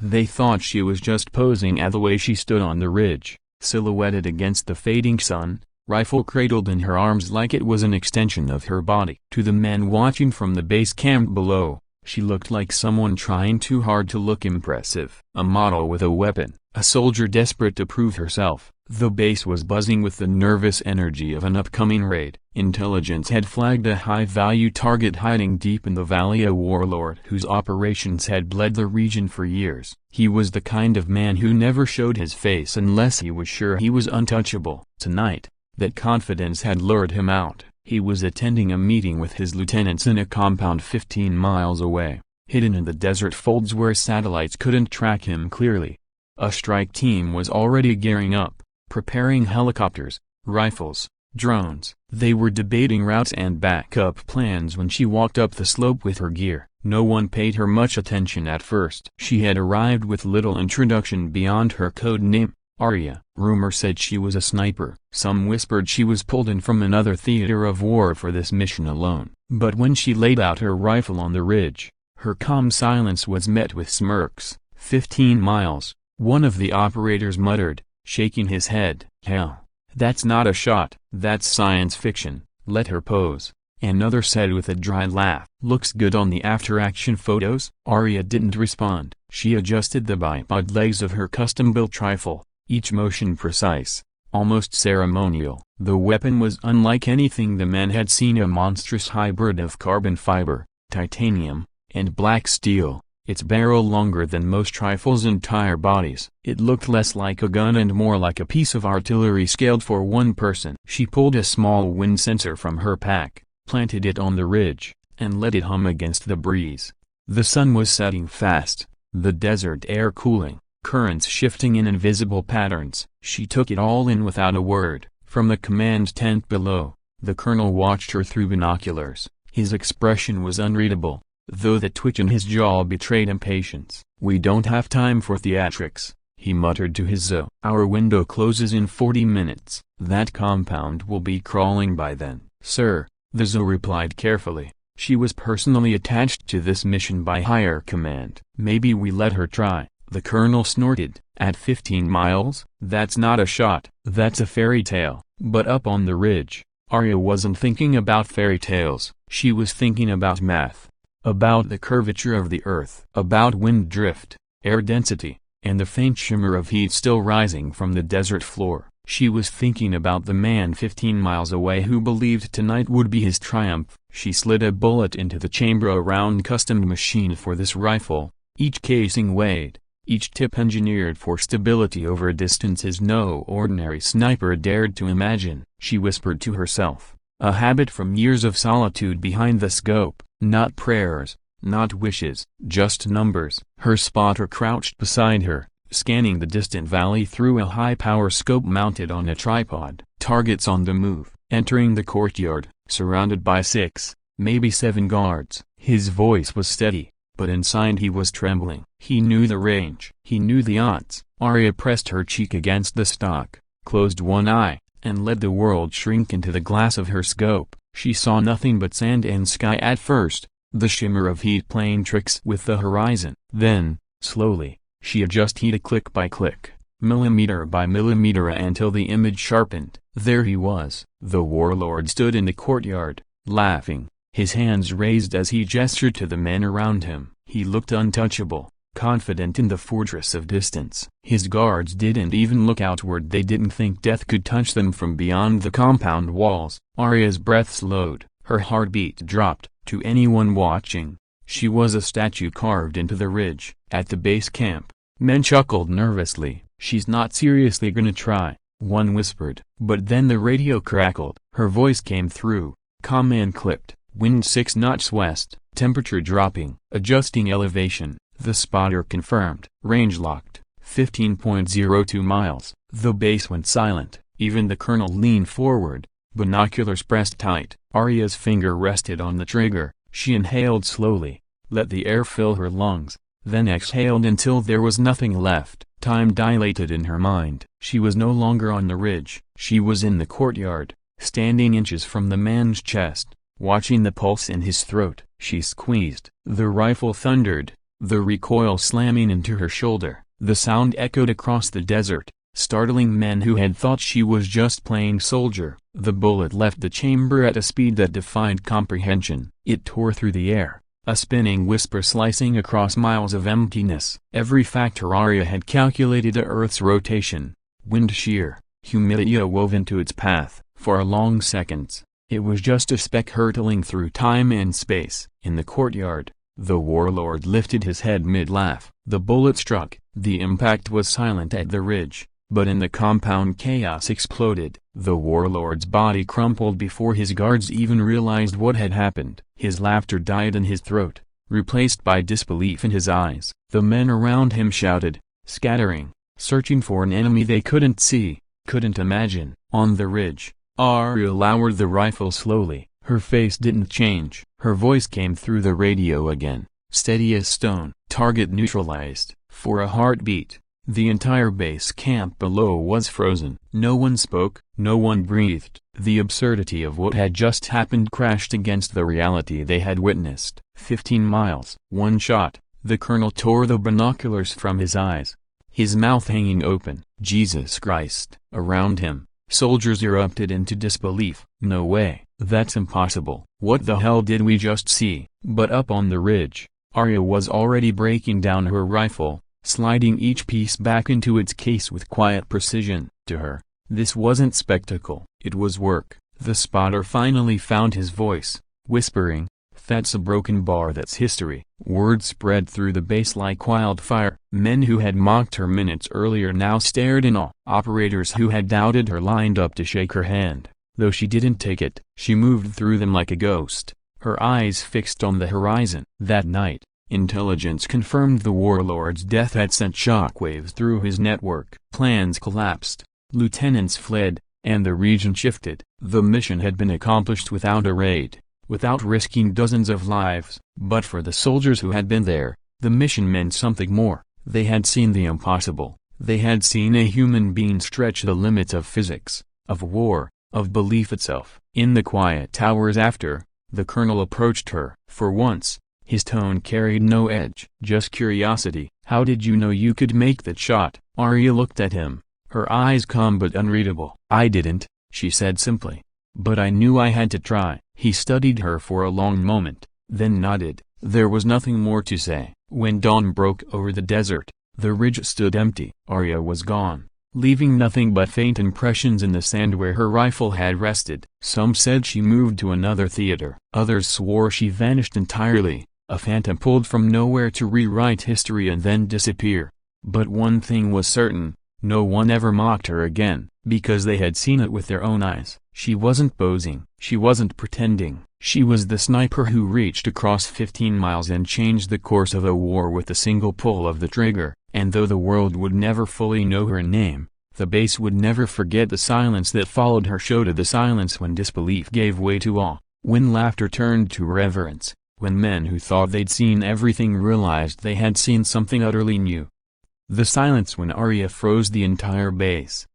They thought she was just posing at the way she stood on the ridge, silhouetted against the fading sun, rifle cradled in her arms like it was an extension of her body. To the men watching from the base camp below, she looked like someone trying too hard to look impressive. A model with a weapon, a soldier desperate to prove herself. The base was buzzing with the nervous energy of an upcoming raid. Intelligence had flagged a high-value target hiding deep in the valley, a warlord whose operations had bled the region for years. He was the kind of man who never showed his face unless he was sure he was untouchable. Tonight, that confidence had lured him out. He was attending a meeting with his lieutenants in a compound 15 miles away, hidden in the desert folds where satellites couldn't track him clearly. A strike team was already gearing up, preparing helicopters, rifles, drones. They were debating routes and backup plans when she walked up the slope with her gear. No one paid her much attention at first. She had arrived with little introduction beyond her code name, Aria. Rumor said she was a sniper. Some whispered she was pulled in from another theater of war for this mission alone. But when she laid out her rifle on the ridge, her calm silence was met with smirks. 15 miles, one of the operators muttered, shaking his head. Hell, that's not a shot. That's science fiction. Let her pose. Another said with a dry laugh. Looks good on the after-action photos? Aria didn't respond. She adjusted the bipod legs of her custom-built rifle, each motion precise, almost ceremonial. The weapon was unlike anything the men had seen, a monstrous hybrid of carbon fiber, titanium, and black steel, its barrel longer than most rifles' entire bodies. It looked less like a gun and more like a piece of artillery scaled for one person. She pulled a small wind sensor from her pack, planted it on the ridge, and let it hum against the breeze. The sun was setting fast, the desert air cooling, currents shifting in invisible patterns. She took it all in without a word. From the command tent below, the colonel watched her through binoculars. His expression was unreadable, though the twitch in his jaw betrayed impatience. "We don't have time for theatrics," he muttered to his Zo. "Our window closes in 40 minutes. That compound will be crawling by then." "Sir," the Zo replied carefully. She was personally attached to this mission by higher command. "Maybe we let her try," the colonel snorted. "At 15 miles? That's not a shot. That's a fairy tale." But up on the ridge, Aria wasn't thinking about fairy tales. She was thinking about math. About the curvature of the earth. About wind drift, air density, and the faint shimmer of heat still rising from the desert floor. She was thinking about the man 15 miles away who believed tonight would be his triumph. She slid a bullet into the chamber, a round custom machine for this rifle, each casing weighed, each tip engineered for stability over distances no ordinary sniper dared to imagine. She whispered to herself, a habit from years of solitude behind the scope. Not prayers, not wishes, just numbers. Her spotter crouched beside her, scanning the distant valley through a high-power scope mounted on a tripod. Targets on the move. Entering the courtyard, surrounded by 6, maybe 7 guards. His voice was steady, but inside he was trembling. He knew the range. He knew the odds. Aria pressed her cheek against the stock, closed one eye, and let the world shrink into the glass of her scope. She saw nothing but sand and sky at first, the shimmer of heat playing tricks with the horizon. Then, slowly, she adjusted heat click by click, millimeter by millimeter until the image sharpened. There he was. The warlord stood in the courtyard, laughing, his hands raised as he gestured to the men around him. He looked untouchable, confident in the fortress of distance. His guards didn't even look outward. They didn't think death could touch them from beyond the compound walls. Aria's breath slowed, her heartbeat dropped. To anyone watching, she was a statue carved into the ridge. At the base camp, men chuckled nervously. "She's not seriously gonna try," one whispered. But then the radio crackled. Her voice came through, calm and clipped. "Wind 6 knots west, temperature dropping, adjusting elevation." The spotter confirmed. "Range locked, 15.02 miles." The base went silent. Even the colonel leaned forward, binoculars pressed tight. Aria's finger rested on the trigger. She inhaled slowly, let the air fill her lungs, then exhaled until there was nothing left. Time dilated in her mind. She was no longer on the ridge. She was in the courtyard, standing inches from the man's chest, watching the pulse in his throat. She squeezed. The rifle thundered, the recoil slamming into her shoulder. The sound echoed across the desert, startling men who had thought she was just playing soldier. The bullet left the chamber at a speed that defied comprehension. It tore through the air, a spinning whisper slicing across miles of emptiness. Every factor Aria had calculated: the Earth's rotation, wind shear, humidity woven into its path. For a long seconds, it was just a speck hurtling through time and space. In the courtyard, the warlord lifted his head mid-laugh. The bullet struck. The impact was silent at the ridge, but in the compound chaos exploded. The warlord's body crumpled before his guards even realized what had happened. His laughter died in his throat, replaced by disbelief in his eyes. The men around him shouted, scattering, searching for an enemy they couldn't see, couldn't imagine. On the ridge, Aria lowered the rifle slowly. Her face didn't change. Her voice came through the radio again, steady as stone. Target neutralized. For a heartbeat, the entire base camp below was frozen. No one spoke, no one breathed. The absurdity of what had just happened crashed against the reality they had witnessed. 15 miles. One shot. The colonel tore the binoculars from his eyes, his mouth hanging open. Jesus Christ! Around him, soldiers erupted into disbelief. No way. That's impossible. What the hell did we just see? But up on the ridge, Aria was already breaking down her rifle, sliding each piece back into its case with quiet precision. To her, this wasn't spectacle, it was work. The spotter finally found his voice, whispering, "That's a broken bar, that's history." Word spread through the base like wildfire. Men who had mocked her minutes earlier now stared in awe. Operators who had doubted her lined up to shake her hand, though she didn't take it. She moved through them like a ghost, her eyes fixed on the horizon. That night, intelligence confirmed the warlord's death had sent shockwaves through his network. Plans collapsed, lieutenants fled, and the region shifted. The mission had been accomplished without a raid, without risking dozens of lives. But for the soldiers who had been there, the mission meant something more. They had seen the impossible. They had seen a human being stretch the limits of physics, of war, of belief itself. In the quiet hours after, the colonel approached her. For once, his tone carried no edge, just curiosity. "How did you know you could make that shot?" Aria looked at him, her eyes calm but unreadable. "I didn't," she said simply. "But I knew I had to try." He studied her for a long moment, then nodded. There was nothing more to say. When dawn broke over the desert, the ridge stood empty. Aria was gone, leaving nothing but faint impressions in the sand where her rifle had rested. Some said she moved to another theater. Others swore she vanished entirely, a phantom pulled from nowhere to rewrite history and then disappear. But one thing was certain, no one ever mocked her again, because they had seen it with their own eyes. She wasn't posing. She wasn't pretending. She was the sniper who reached across 15 miles and changed the course of a war with a single pull of the trigger. And though the world would never fully know her name, the base would never forget the silence that followed her show, to the silence when disbelief gave way to awe, when laughter turned to reverence, when men who thought they'd seen everything realized they had seen something utterly new. The silence when Aria froze the entire base,